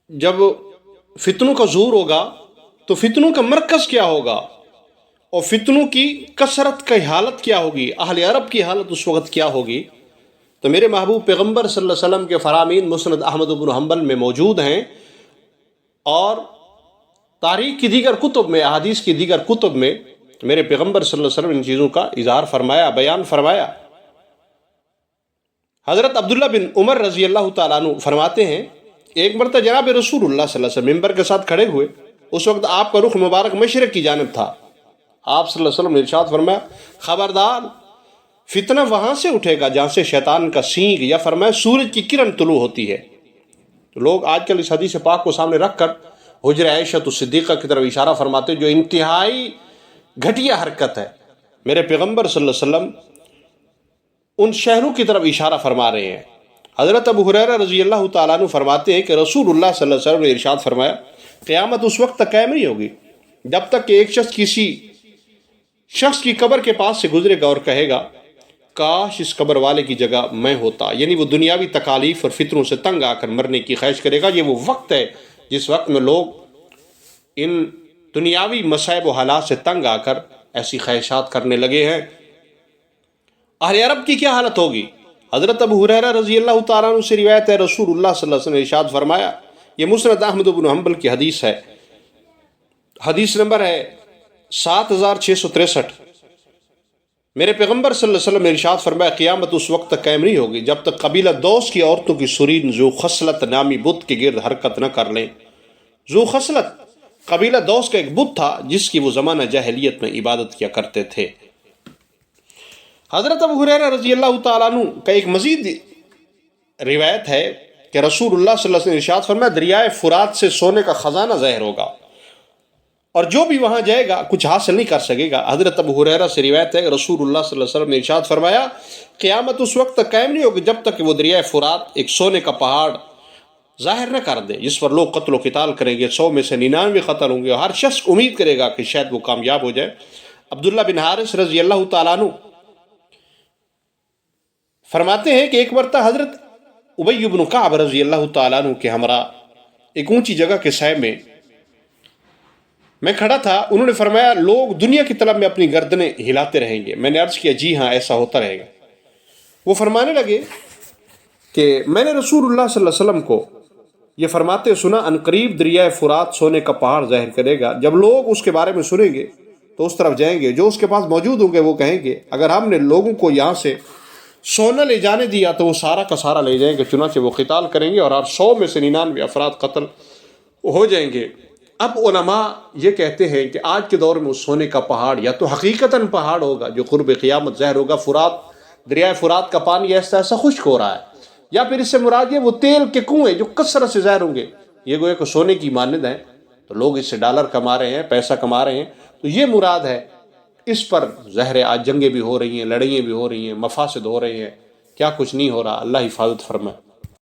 جب فتنوں کا ظہور ہوگا تو فتنوں کا مرکز کیا ہوگا اور فتنوں کی کثرت کی حالت کیا ہوگی، اہل عرب کی حالت اس وقت کیا ہوگی؟ تو میرے محبوب پیغمبر صلی اللہ علیہ وسلم کے فرامین مسند احمد بن حنبل میں موجود ہیں، اور تاریخ کی دیگر کتب میں، احادیث کی دیگر کتب میں میرے پیغمبر صلی اللہ علیہ وسلم ان چیزوں کا اظہار فرمایا، بیان فرمایا۔ حضرت عبداللہ بن عمر رضی اللہ تعالیٰ عنہ فرماتے ہیں، ایک مرتبہ جناب رسول اللہ صلی اللہ علیہ وسلم ممبر کے ساتھ کھڑے ہوئے، اس وقت آپ کا رخ مبارک مشرق کی جانب تھا۔ آپ صلی اللہ علیہ وسلم نے ارشاد فرمایا، خبردار، فتنہ وہاں سے اٹھے گا جہاں سے شیطان کا سینگ یا فرمایا سورج کی کرن طلوع ہوتی ہے۔ تو لوگ آج کل اس حدیث پاک کو سامنے رکھ کر حجر عائشہ الصدیقہ کی طرف اشارہ فرماتے جو انتہائی گھٹیا حرکت ہے۔ میرے پیغمبر صلی اللہ علیہ وسلم ان شہروں کی طرف اشارہ فرما رہے ہیں۔ حضرت ابو ہریرہ رضی اللہ تعالیٰ عنہ فرماتے ہیں کہ رسول اللہ صلی اللہ علیہ وسلم نے ارشاد فرمایا، قیامت اس وقت تک قائم نہیں ہوگی جب تک کہ ایک شخص کسی شخص کی قبر کے پاس سے گزرے گا اور کہے گا، کاش اس قبر والے کی جگہ میں ہوتا۔ یعنی وہ دنیاوی تکالیف اور فطروں سے تنگ آ کر مرنے کی خواہش کرے گا۔ یہ وہ وقت ہے جس وقت میں لوگ ان دنیاوی مصائب و حالات سے تنگ آ کر ایسی خواہشات کرنے لگے ہیں۔ اہل عرب کی کیا حالت ہوگی؟ حضرت ابو ہریرہ رضی اللہ تعالیٰ عنہ سے روایت ہے، رسول اللہ صلی اللہ علیہ وسلم نے ارشاد فرمایا، یہ مسند احمد بن حنبل کی حدیث ہے، حدیث نمبر ہے 7663۔ میرے پیغمبر صلی اللہ علیہ وسلم نے ارشاد فرمایا، قیامت اس وقت تک قائم نہیں ہوگی جب تک قبیلہ دوس کی عورتوں کی سرین ذو خصلت نامی بت کے گرد حرکت نہ کر لیں۔ ذو خصلت قبیلہ دوس کا ایک بت تھا جس کی وہ زمانہ جاہلیت میں عبادت کیا کرتے تھے۔ حضرت ابو ہریرہ رضی اللہ تعالیٰ عنہ کا ایک مزید روایت ہے کہ رسول اللہ صلی اللہ علیہ وسلم نے ارشاد فرمایا، دریائے فرات سے سونے کا خزانہ ظاہر ہوگا اور جو بھی وہاں جائے گا کچھ حاصل نہیں کر سکے گا۔ حضرت ابو ہریرہ سے روایت ہے کہ رسول اللہ صلی اللہ علیہ وسلم نے ارشاد فرمایا، قیامت اس وقت تک قائم نہیں ہوگی جب تک کہ وہ دریائے فرات ایک سونے کا پہاڑ ظاہر نہ کر دے جس پر لوگ قتل و قتال کریں گے، 100 میں سے 99 قتل ہوں گے اور ہر شخص امید کرے گا کہ شاید وہ کامیاب ہو جائے۔ عبداللہ بن حارث رضی اللہ تعالیٰ عنہ فرماتے ہیں کہ ایک مرتبہ حضرت ابی بن کعب رضی اللہ تعالیٰ عنہ کے ہمراہ ایک اونچی جگہ کے سائے میں کھڑا تھا۔ انہوں نے فرمایا، لوگ دنیا کی طلب میں اپنی گردنیں ہلاتے رہیں گے۔ میں نے عرض کیا، جی ہاں ایسا ہوتا رہے گا۔ وہ فرمانے لگے کہ میں نے رسول اللہ صلی اللہ علیہ وسلم کو یہ فرماتے سنا، عنقریب دریائے فرات سونے کا پہاڑ ظاہر کرے گا۔ جب لوگ اس کے بارے میں سنیں گے تو اس طرف جائیں گے، جو اس کے پاس موجود ہوں گے وہ کہیں گے، اگر ہم نے لوگوں کو یہاں سے سونا لے جانے دیا تو وہ سارا کا سارا لے جائیں گے۔ چنانچہ وہ قتال کریں گے اور ہر 100 میں سے 99 افراد قتل ہو جائیں گے۔ اب علماء یہ کہتے ہیں کہ آج کے دور میں اس سونے کا پہاڑ یا تو حقیقتاً پہاڑ ہوگا جو قرب قیامت ظاہر ہوگا، فرات دریائے فرات کا پانی ایسا ایسا خشک ہو رہا ہے، یا پھر اس سے مراد یہ وہ تیل کے کنویں جو کثرت سے ظاہر ہوں گے، یہ گویا کہ سونے کی مانند ہیں، تو لوگ اس سے ڈالر کما رہے ہیں، پیسہ کما رہے ہیں، تو یہ مراد ہے۔ اس پر ظاہر آج جنگیں بھی ہو رہی ہیں، لڑائیاں بھی ہو رہی ہیں، مفاسد ہو رہے ہیں، کیا کچھ نہیں ہو رہا۔ اللہ حفاظت فرمائے۔